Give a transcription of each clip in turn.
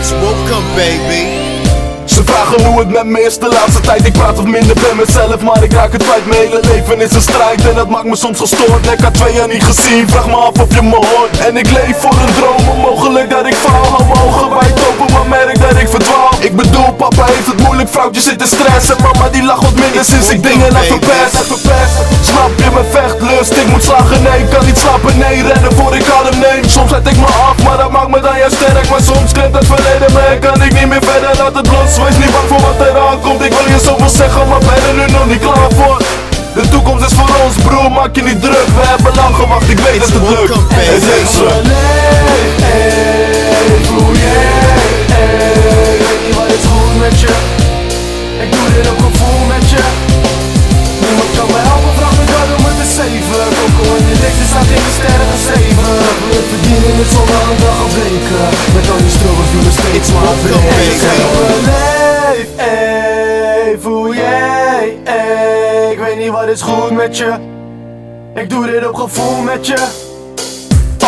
It's welcome, baby. Ze vragen hoe het met me is de laatste tijd. Ik praat wat minder bij mezelf, maar ik raak het kwijt. Mijn hele leven is een strijd en dat maakt me soms gestoord. Ik had 2 jaar niet gezien, vraag me af of je me hoort. En ik leef voor een droom, onmogelijk dat ik faal. Hou mijn ogen wijd open, maar merk dat ik verdwaal. Ik bedoel, papa heeft het moeilijk, vrouwtje zit in stress. En mama die lacht wat minder sinds ik dingen heb verpest. Snap je mijn vechtlust, ik moet slagen, nee, ik kan niet slapen, nee. Rennen voor ik adem neem, soms zet ik me af, maar dat maakt me dan juist sterk. Maar soms klimt het verleden me en kan ik niet meer verder, laat het los. Wees niet bang voor wat er aankomt, ik wil je zoveel zeggen, maar ben er nu nog niet klaar voor. De toekomst is voor ons, broer, maak je niet druk. We hebben lang gewacht, ik weet dat het lukt. En deze voel je, ik weet niet wat is goed met je. Ik doe dit op gevoel met je. Niemand kan me helpen, vraag me door om het te zeven. Coco in de licht, staat in de sterren geschreven. We verdienen het zonder een dag gebleken. Met al die struggles doen we steeds maar breken. Voel jij, ik weet niet wat is goed met je. Ik doe dit op gevoel met je.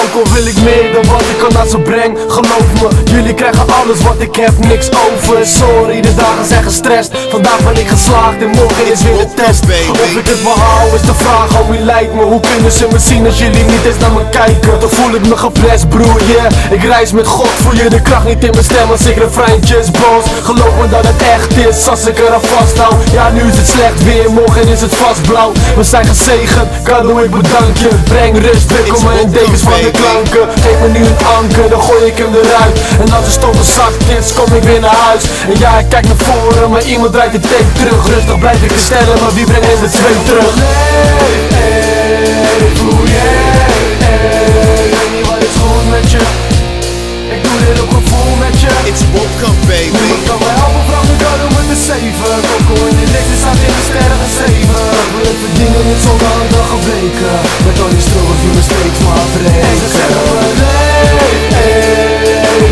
Ook al wil ik meer dan wat ik aan ze breng. Geloof me, jullie krijgen alles wat ik heb, niks over. Sorry, de dagen zijn gestrest. Vandaag ben ik geslaagd en morgen is weer de test. Of ik het wel hou is de vraag, oh wie lijkt me. Hoe kunnen ze me zien als jullie niet eens naar me kijken? Dan voel ik me geblest, broer, yeah. Ik reis met God, voel je de kracht niet in mijn stem als ik refreintjes boos. Geloof me dat het echt is, als ik eraan vasthoud. Ja, nu is het slecht weer, morgen is het vast blauw. We zijn gezegend, Kado ik bedank je. Breng rust, wikkel me in dekens van de klanken. Geef me nu een anker, dan gooi ik hem eruit. En als de stof gezakt is, kom ik weer naar huis. En ja, ik kijk naar voren, maar iemand draait de tape terug. Rustig blijf ik herstellen, maar wie brengt de twee terug? Voel je, ik weet niet wat is goed met je. Ik doe dit op gevoel met je. It's welcome, baby. Niemand kan me helpen, vraag me door om het te zeven. Coco in de licht, staat in de sterren geschreven. We verdienen het zonder een dag gebleken. Met al die struggles doen we steeds maar breken. En ze zeggen me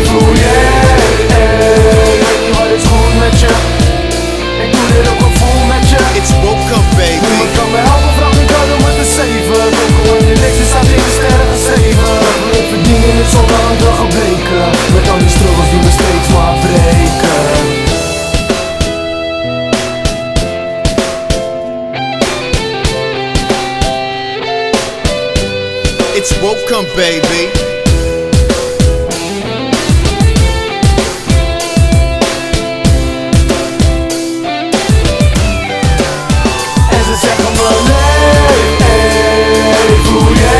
voel je, ik weet niet wat is goed met je. Ik doe dit op gevoel met je. It's welcome, baby. Niemand kan me helpen, vraag me door om het te zeven. Coco in de licht, staat in de sterren geschreven. We verdienen het zonder een dag gebleken. Met al die struggles doen we steeds maar breken. It's welcome, baby. En ze zeggen me voel je,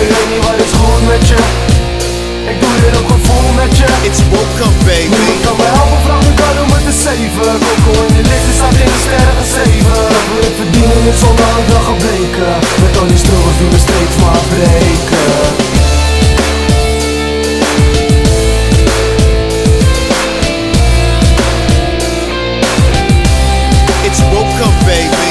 ik weet niet wat is goed met je. Ik doe dit op gevoel met je. It's welcome, baby. Niemand kan me helpen, vraag me door om het te zeven. Coco in de licht, staat in de sterren geschreven. We verdienen het zonder een dag gebleken. Met al die struggles doen we steeds maar breken. It's welcome, baby.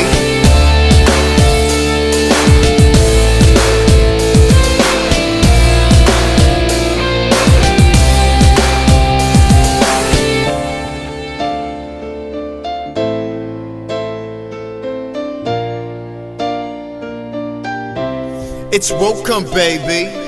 It's welcome, baby.